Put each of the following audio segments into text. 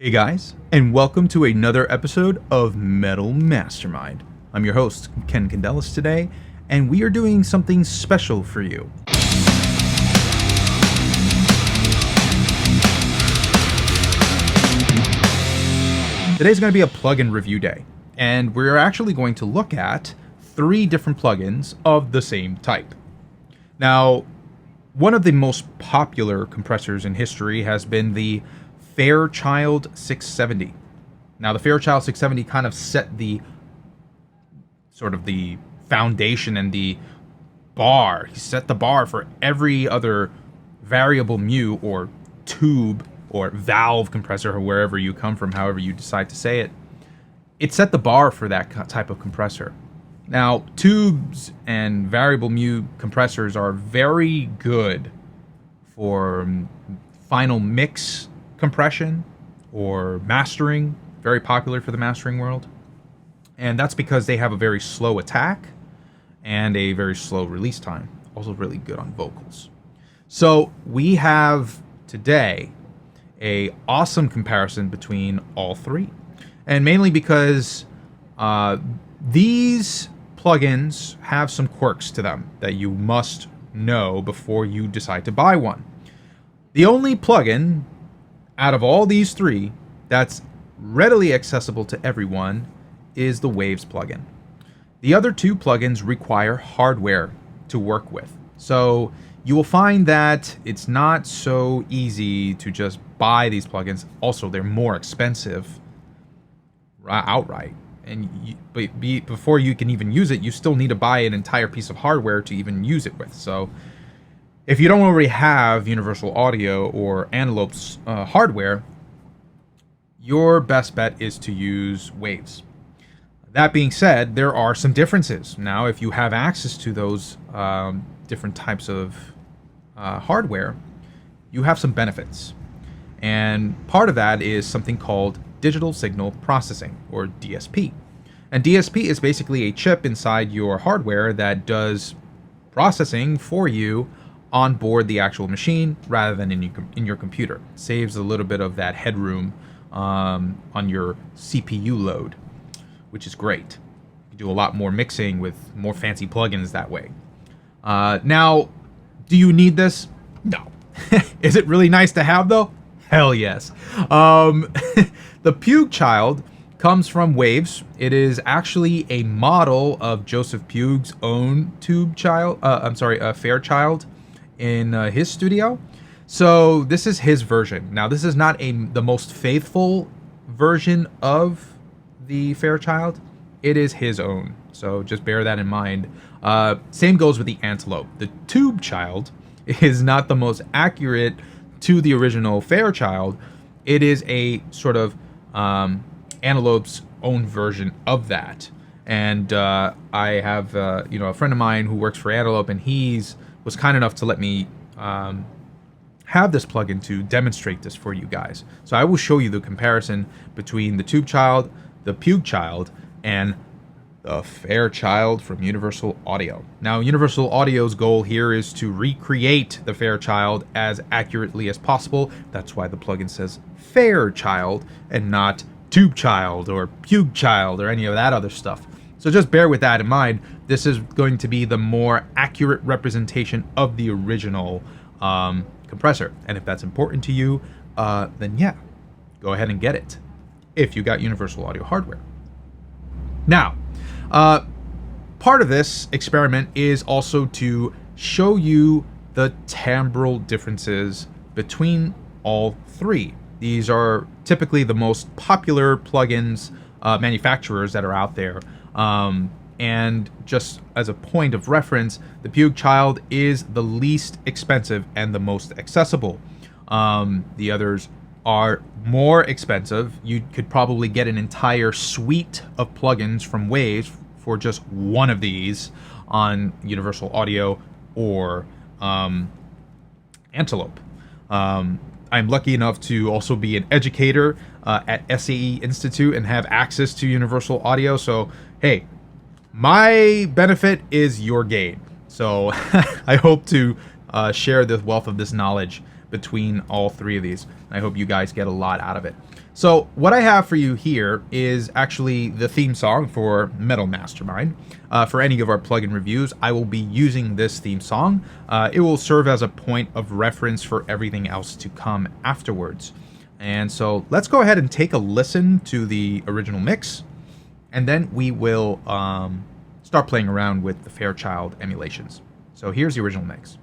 Hey guys, and welcome to another episode of Metal Mastermind. I'm your host, Ken Candelas today, and we are doing something special for you. Today's going to be a plugin review day, and we're actually going to look at 3 different plugins of the same type. Now, one of the most popular compressors in history has been the Fairchild 670. Now, the Fairchild 670 kind of set the foundation and the bar. He set the bar for every other variable mu or tube or valve compressor, or wherever you come from, however you decide to say it. It set the bar for that type of compressor. Now, tubes and variable mu compressors are very good for final mix compression or mastering, very popular for the mastering world. And that's because they have a very slow attack and a very slow release time. Also really good on vocals. So we have today a awesome comparison between all 3. And mainly because these plugins have some quirks to them that you must know before you decide to buy one. The only plugin out of all these 3 that's readily accessible to everyone is the Waves plugin. The other 2 plugins require hardware to work with. So you will find that it's not so easy to just buy these plugins. Also, they're more expensive outright. And before you can even use it, you still need to buy an entire piece of hardware to even use it with. So if you don't already have Universal Audio or Antelope's hardware, your best bet is to use Waves. That being said, there are some differences. Now, if you have access to those different types of hardware, you have some benefits. And part of that is something called digital signal processing, or DSP. And DSP is basically a chip inside your hardware that does processing for you on board the actual machine rather than in your computer. It saves a little bit of that headroom on your CPU load, which is great. You can do a lot more mixing with more fancy plugins that way. Now, do you need this? No. Is it really nice to have though? Hell yes. The Fairchild comes from Waves. It is actually a model of Joseph Puig's own Fairchild in his studio. So this is his version. Now, this is not the most faithful version of the Fairchild. It is his own. So just bear that in mind. Same goes with the Antelope. The Fairchild is not the most accurate to the original Fairchild. It is a sort of Antelope's own version of that. And I have a friend of mine who works for Antelope, and was kind enough to let me have this plugin to demonstrate this for you guys. So I will show you the comparison between the Fairchild, the Fairchild, and the Fairchild from Universal Audio. Now, Universal Audio's goal here is to recreate the Fairchild as accurately as possible. That's why the plugin says Fairchild and not Fairchild or Fairchild or any of that other stuff. So just bear with that in mind. This is going to be the more accurate representation of the original compressor. And if that's important to you, then yeah, go ahead and get it if you got Universal Audio hardware. Now, part of this experiment is also to show you the timbral differences between all 3. These are typically the most popular plugins manufacturers that are out there. And just as a point of reference, the Fairchild is the least expensive and the most accessible. The others are more expensive. You could probably get an entire suite of plugins from Waves for just one of these on Universal Audio or Antelope. I'm lucky enough to also be an educator at SAE Institute and have access to Universal Audio. So, hey, my benefit is your gain. So I hope to share the wealth of this knowledge between all 3 of these. I hope you guys get a lot out of it. So what I have for you here is actually the theme song for Metal Mastermind. For any of our plugin reviews, I will be using this theme song. It will serve as a point of reference for everything else to come afterwards. And so let's go ahead and take a listen to the original mix, and then we will start playing around with the Fairchild emulations. So here's the original mix.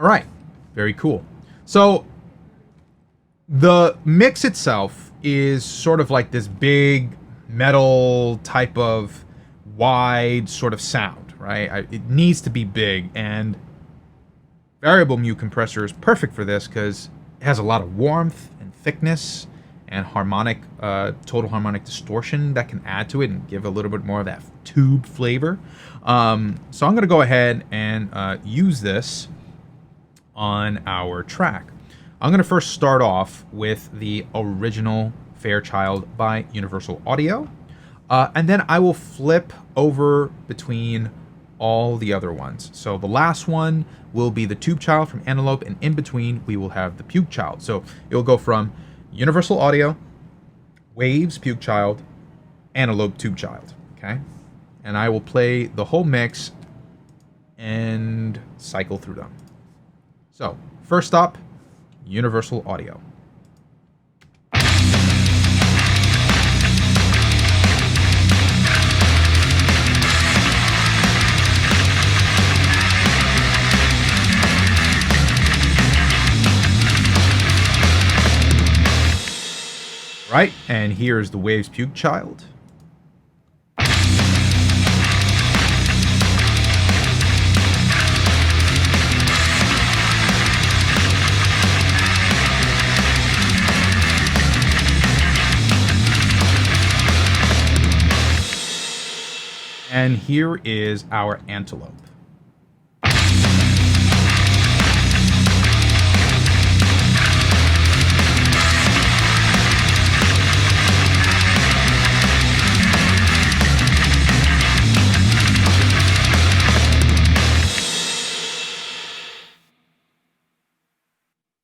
All right, very cool. So the mix itself is sort of like this big metal type of wide sort of sound, right? It needs to be big, and variable mu compressor is perfect for this because it has a lot of warmth and thickness and harmonic, total harmonic distortion that can add to it and give a little bit more of that tube flavor. So I'm going to go ahead and use this on our track. I'm going to first start off with the original Fairchild by Universal Audio, and then I will flip over between all the other ones. So the last one will be the Tube Child from Antelope, and in between we will have the Puke Child. So it will go from Universal Audio, Waves, Puke Child, Antelope, Tube Child. Okay, and I will play the whole mix and cycle through them. So, first up, Universal Audio. Right, and here's the Waves Puke Child. And here is our Antelope.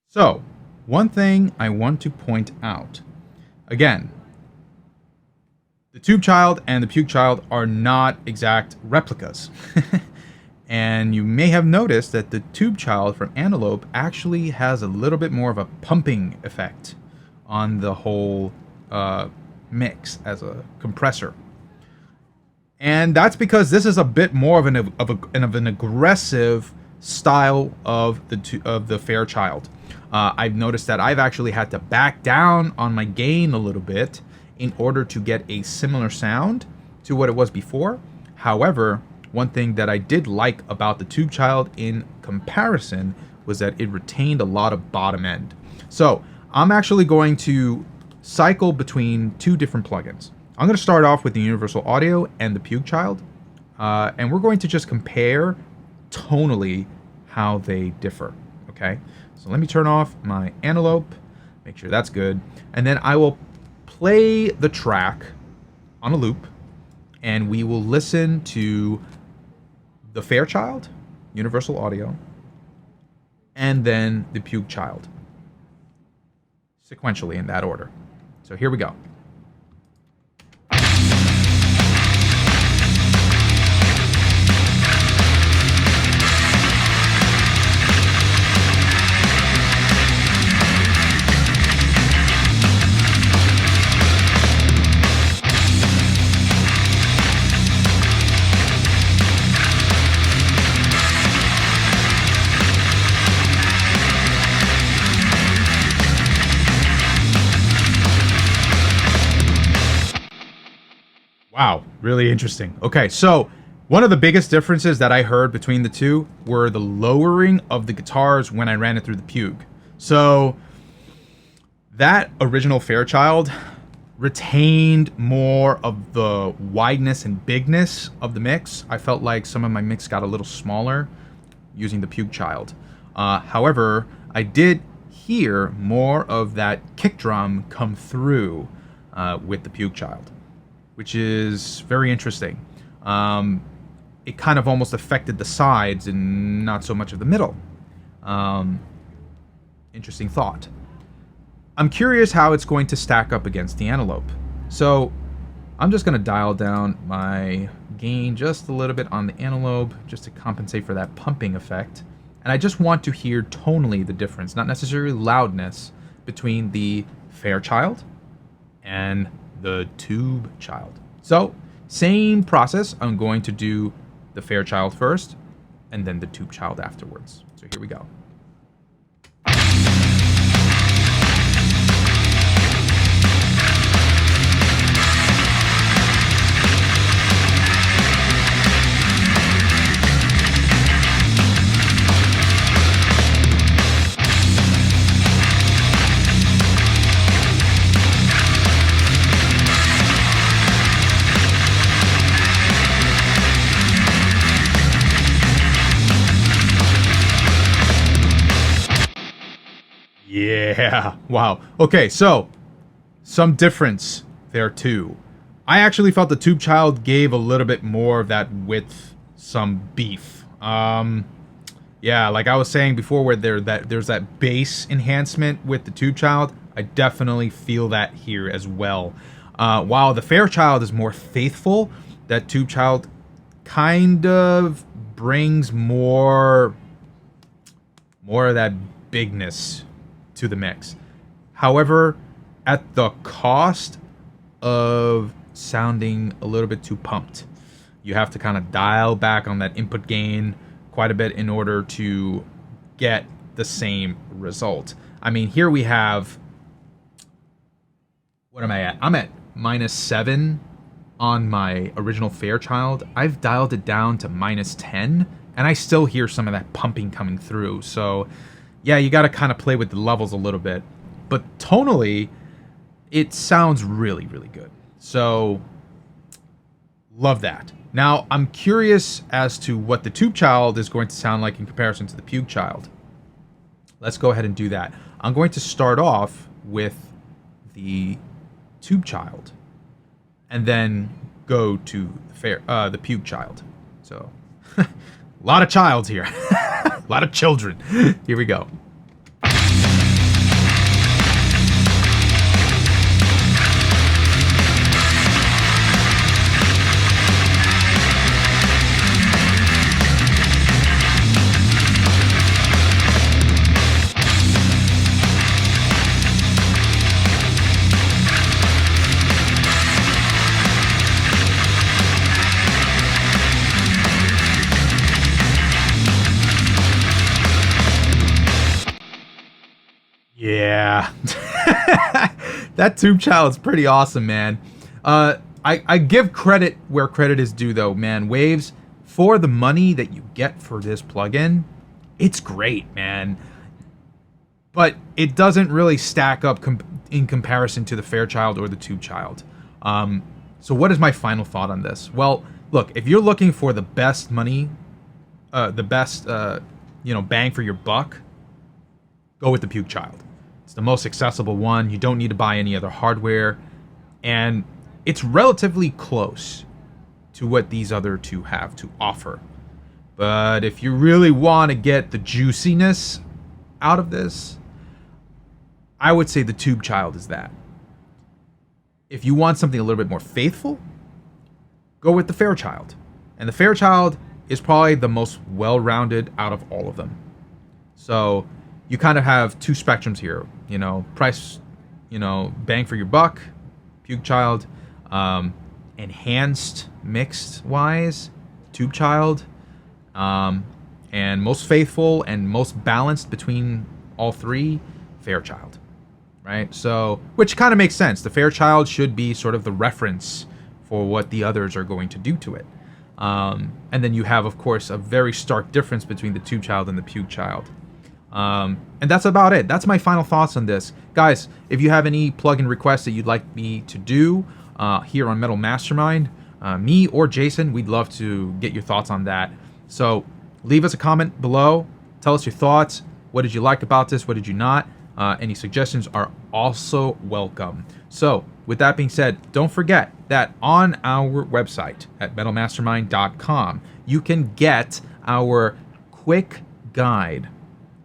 So, one thing I want to point out, again, the Tube Child and the Puke Child are not exact replicas. And you may have noticed that the Tube Child from Antelope actually has a little bit more of a pumping effect on the whole mix as a compressor. And that's because this is a bit more of an aggressive style of the Fairchild. I've noticed that I've actually had to back down on my gain a little bit in order to get a similar sound to what it was before. However, one thing that I did like about the Tube Child in comparison was that it retained a lot of bottom end. So I'm actually going to cycle between two different plugins. I'm going to start off with the Universal Audio and the Puke Child, and we're going to just compare tonally how they differ. Okay, so let me turn off my Antelope, make sure that's good, and then I will play the track on a loop, and we will listen to the Fairchild, Universal Audio, and then the Puke Child, sequentially in that order. So here we go. Wow, really interesting. Okay, so one of the biggest differences that I heard between the two were the lowering of the guitars when I ran it through the Puke. So that original Fairchild retained more of the wideness and bigness of the mix. I felt like some of my mix got a little smaller using the Puke Child. However, I did hear more of that kick drum come through with the Puke Child, which is very interesting. It kind of almost affected the sides and not so much of the middle. Interesting thought. I'm curious how it's going to stack up against the Antelope. So I'm just going to dial down my gain just a little bit on the Antelope just to compensate for that pumping effect. And I just want to hear tonally the difference, not necessarily loudness, between the Fairchild and the Tube Child. So same process. I'm going to do the Fairchild first and then the Tube Child afterwards. So here we go. Yeah, wow. Okay, so some difference there too. I actually felt the Tube Child gave a little bit more of that width, some beef. Yeah, like I was saying before, where there's that bass enhancement with the Tube Child. I definitely feel that here as well. While the Fairchild is more faithful, that Tube Child kind of brings more of that bigness to the mix. However, at the cost of sounding a little bit too pumped. You have to kind of dial back on that input gain quite a bit in order to get the same result. I mean, here we have, what am I at? I'm at -7 on my original Fairchild. I've dialed it down to -10, and I still hear some of that pumping coming through. So yeah, you got to kind of play with the levels a little bit. But tonally, it sounds really, really good. So, love that. Now, I'm curious as to what the Tube Child is going to sound like in comparison to the Puke Child. Let's go ahead and do that. I'm going to start off with the Tube Child, and then go to the Puke Child. So, a lot of childs here. A lot of children. Here we go. Yeah. That Tube Child's pretty awesome, man. I give credit where credit is due, though, man. Waves, for the money that you get for this plugin, it's great, man. But it doesn't really stack up in comparison to the Fairchild or the Tube Child. So what is my final thought on this? Well, look, if you're looking for the best money, the best, bang for your buck, go with the Puke Child. It's the most accessible one. You don't need to buy any other hardware. And it's relatively close to what these other two have to offer. But if you really want to get the juiciness out of this, I would say the Tube Child is that. If you want something a little bit more faithful, go with the Fairchild. And the Fairchild is probably the most well-rounded out of all of them. So you kind of have two spectrums here, price, bang for your buck, Puke Child, enhanced mixed wise, Tube Child, and most faithful and most balanced between all three, Fairchild, right? So, which kind of makes sense. The Fairchild should be sort of the reference for what the others are going to do to it. And then you have, of course, a very stark difference between the Tube Child and the Puke Child. And that's about it. That's my final thoughts on this. Guys, if you have any plugin requests that you'd like me to do here on Metal Mastermind, me or Jason, we'd love to get your thoughts on that. So leave us a comment below. Tell us your thoughts. What did you like about this? What did you not? Any suggestions are also welcome. So, with that being said, don't forget that on our website at metalmastermind.com, you can get our quick guide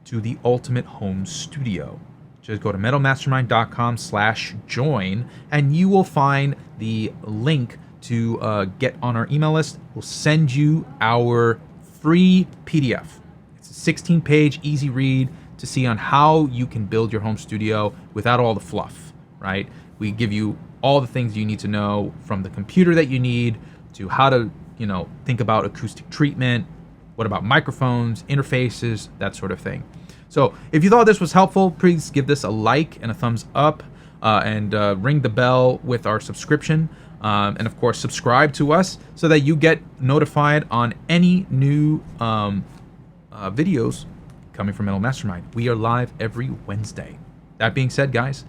to the ultimate home studio. Just go to metalmastermind.com/join, and you will find the link to get on our email list. We'll send you our free PDF. It's a 16-page easy read to see on how you can build your home studio without all the fluff, right? We give you all the things you need to know, from the computer that you need to how to, think about acoustic treatment, what about microphones, interfaces, that sort of thing. So if you thought this was helpful, please give this a like and a thumbs up, and ring the bell with our subscription. And of course, subscribe to us so that you get notified on any new videos coming from Metal Mastermind. We are live every Wednesday. That being said, guys,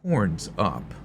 horns up.